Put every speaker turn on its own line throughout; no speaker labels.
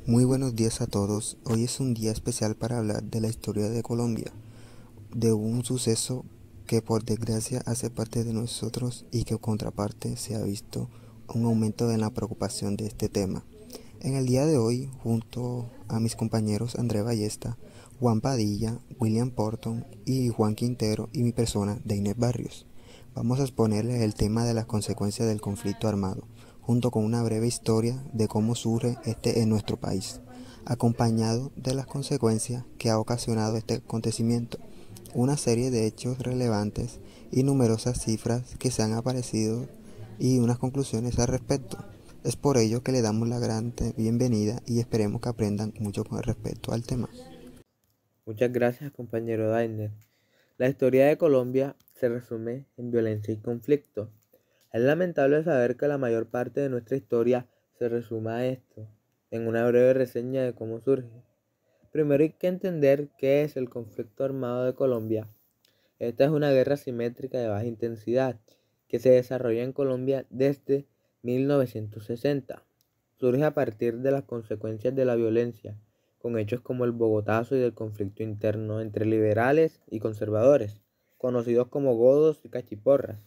Muy buenos días a todos. Hoy es un día especial para hablar de la historia de Colombia, de un suceso que por desgracia hace parte de nosotros y que contraparte se ha visto un aumento en la preocupación de este tema. En el día de hoy, junto a mis compañeros André Ballesta, Juan Padilla, William Porton y Juan Quintero y mi persona, Deiner Barrios, vamos a exponerles el tema de las consecuencias del conflicto armado, junto con una breve historia de cómo surge este en nuestro país, acompañado de las consecuencias que ha ocasionado este acontecimiento, una serie de hechos relevantes y numerosas cifras que se han aparecido y unas conclusiones al respecto. Es por ello que le damos la gran bienvenida y esperemos que aprendan mucho con respecto al tema.
Muchas gracias, compañero Dainer. La historia de Colombia se resume en violencia y conflicto. Es lamentable saber que la mayor parte de nuestra historia se resuma a esto, en una breve reseña de cómo surge. Primero hay que entender qué es el conflicto armado de Colombia. Esta es una guerra simétrica de baja intensidad que se desarrolla en Colombia desde 1960. Surge a partir de las consecuencias de la violencia, con hechos como el Bogotazo y del conflicto interno entre liberales y conservadores, conocidos como godos y cachiporras.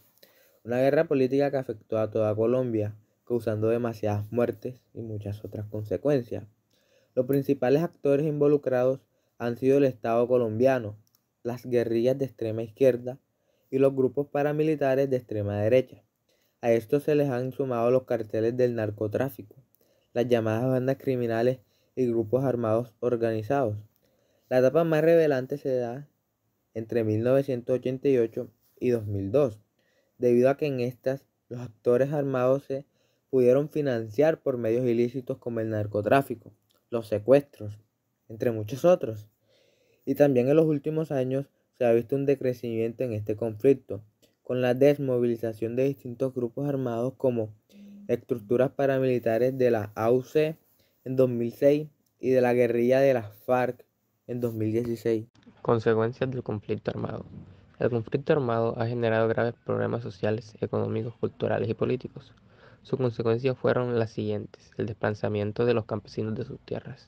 Una guerra política que afectó a toda Colombia, causando demasiadas muertes y muchas otras consecuencias. Los principales actores involucrados han sido el Estado colombiano, las guerrillas de extrema izquierda y los grupos paramilitares de extrema derecha. A esto se les han sumado los carteles del narcotráfico, las llamadas bandas criminales y grupos armados organizados. La etapa más revelante se da entre 1988 y 2002, debido a que en estas los actores armados se pudieron financiar por medios ilícitos como el narcotráfico, los secuestros, entre muchos otros. Y también en los últimos años se ha visto un decrecimiento en este conflicto, con la desmovilización de distintos grupos armados como estructuras paramilitares de la AUC en 2006 y de la guerrilla de las FARC en 2016.
Consecuencias del conflicto armado. El conflicto armado ha generado graves problemas sociales, económicos, culturales y políticos. Sus consecuencias fueron las siguientes: el desplazamiento de los campesinos de sus tierras.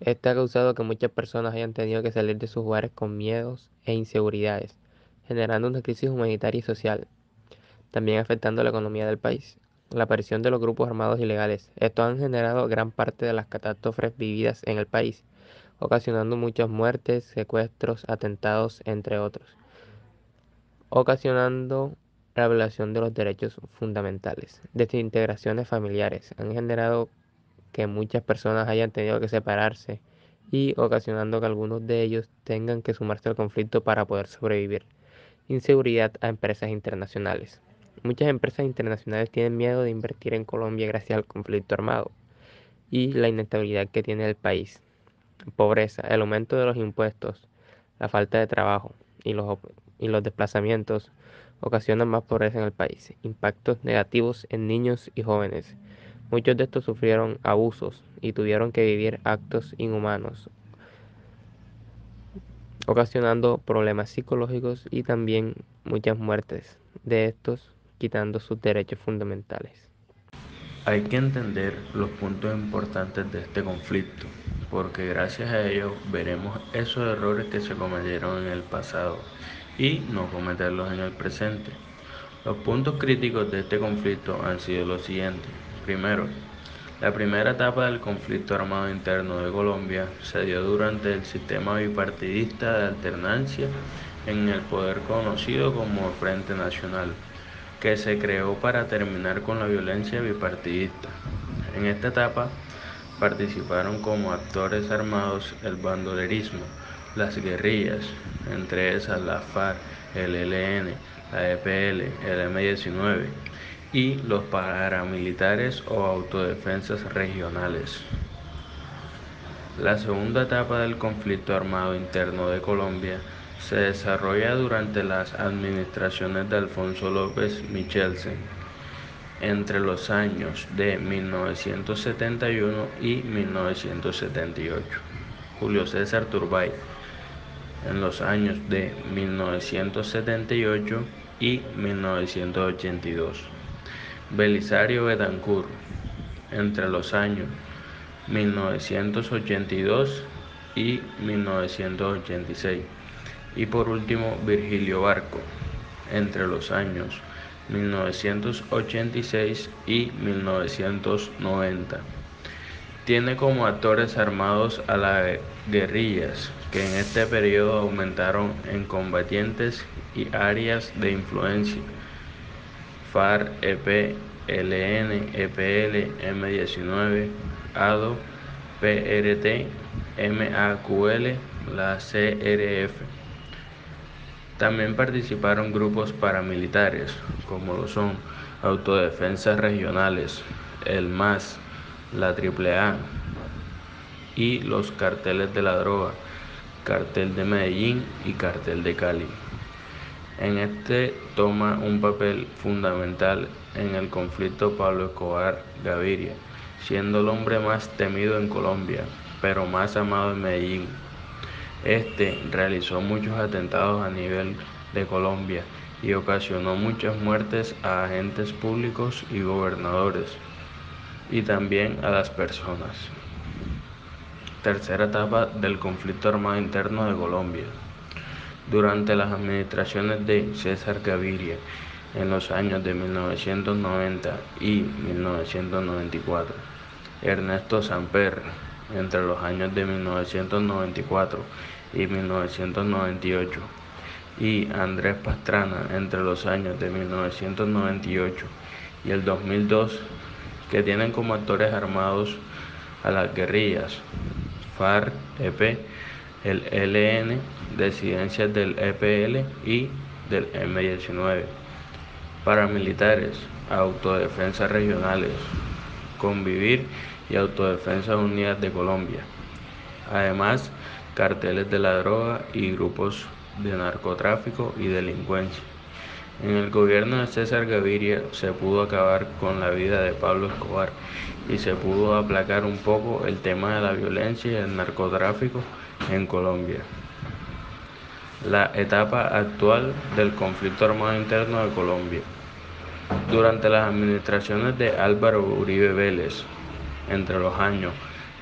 Este ha causado que muchas personas hayan tenido que salir de sus hogares con miedos e inseguridades, generando una crisis humanitaria y social, también afectando la economía del país. La aparición de los grupos armados ilegales. Estos han generado gran parte de las catástrofes vividas en el país, ocasionando muchas muertes, secuestros, atentados, entre otros, ocasionando la violación de los derechos fundamentales. Desintegraciones familiares han generado que muchas personas hayan tenido que separarse y ocasionando que algunos de ellos tengan que sumarse al conflicto para poder sobrevivir. Inseguridad a empresas internacionales. Muchas empresas internacionales tienen miedo de invertir en Colombia gracias al conflicto armado y la inestabilidad que tiene el país. Pobreza, el aumento de los impuestos, la falta de trabajo y los desplazamientos ocasionan más pobreza en el país. Impactos negativos en niños y jóvenes. Muchos de estos sufrieron abusos y tuvieron que vivir actos inhumanos, ocasionando problemas psicológicos y también muchas muertes de estos, quitando sus derechos fundamentales.
Hay que entender los puntos importantes de este conflicto, porque gracias a ellos veremos esos errores que se cometieron en el pasado y no cometerlos en el presente. Los puntos críticos de este conflicto han sido los siguientes. Primero, la primera etapa del conflicto armado interno de Colombia se dio durante el sistema bipartidista de alternancia en el poder conocido como Frente Nacional, que se creó para terminar con la violencia bipartidista. En esta etapa participaron como actores armados el bandolerismo, las guerrillas, entre esas la FARC, el ELN, la EPL, el M-19 y los paramilitares o autodefensas regionales. La segunda etapa del conflicto armado interno de Colombia se desarrolla durante las administraciones de Alfonso López Michelsen, entre los años de 1971 y 1978. Julio César Turbay, en los años de 1978 y 1982. Belisario Betancur, entre los años 1982 y 1986. Y por último, Virgilio Barco, entre los años 1986 y 1990. Tiene como actores armados a las guerrillas, que en este periodo aumentaron en combatientes y áreas de influencia: FARC, EP, LN, EPL, M19, ADO, PRT, MAQL, la CRF. También participaron grupos paramilitares, como lo son Autodefensas Regionales, el MAS, la AAA y los carteles de la droga, Cartel de Medellín y Cartel de Cali. En este toma un papel fundamental en el conflicto Pablo Escobar Gaviria, siendo el hombre más temido en Colombia, pero más amado en Medellín. Este realizó muchos atentados a nivel de Colombia y ocasionó muchas muertes a agentes públicos y gobernadores, y también a las personas. Tercera etapa del conflicto armado interno de Colombia. Durante las administraciones de César Gaviria en los años de 1990 y 1994, Ernesto Samper entre los años de 1994 y 1998 y Andrés Pastrana entre los años de 1998 y el 2002, que tienen como actores armados a las guerrillas FARC, EP, el LN, disidencias del EPL y del M19, paramilitares, autodefensas regionales, Convivir y Autodefensas Unidas de Colombia. Además, carteles de la droga y grupos de narcotráfico y delincuencia. En el gobierno de César Gaviria se pudo acabar con la vida de Pablo Escobar y se pudo aplacar un poco el tema de la violencia y el narcotráfico en Colombia. La etapa actual del conflicto armado interno de Colombia. Durante las administraciones de Álvaro Uribe Vélez, entre los años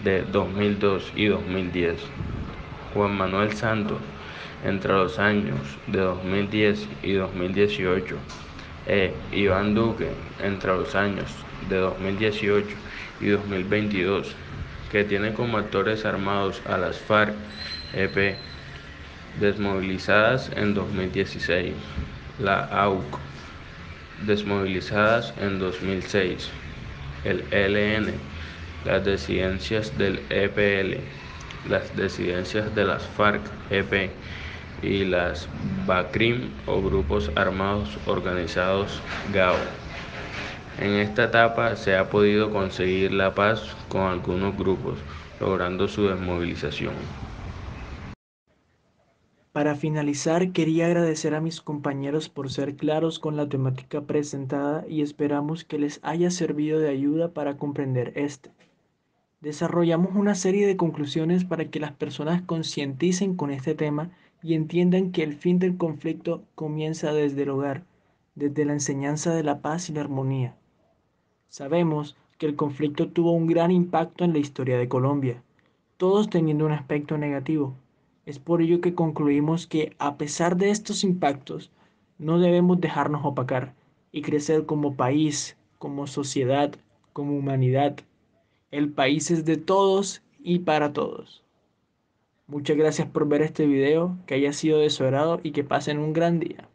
de 2002 y 2010, Juan Manuel Santos, entre los años de 2010 y 2018, Iván Duque, entre los años de 2018 y 2022, que tiene como actores armados a las FARC, EP, desmovilizadas en 2016, la AUC, desmovilizadas en 2006, el ELN, las disidencias del EPL, las disidencias de las FARC-EP y las BACRIM o Grupos Armados Organizados GAO. En esta etapa se ha podido conseguir la paz con algunos grupos, logrando su desmovilización.
Para finalizar, quería agradecer a mis compañeros por ser claros con la temática presentada y esperamos que les haya servido de ayuda para comprender este. Desarrollamos una serie de conclusiones para que las personas concienticen con este tema y entiendan que el fin del conflicto comienza desde el hogar, desde la enseñanza de la paz y la armonía. Sabemos que el conflicto tuvo un gran impacto en la historia de Colombia, todos teniendo un aspecto negativo. Es por ello que concluimos que, a pesar de estos impactos, no debemos dejarnos opacar y crecer como país, como sociedad, como humanidad. El país es de todos y para todos. Muchas gracias por ver este video, que haya sido de su agrado y que pasen un gran día.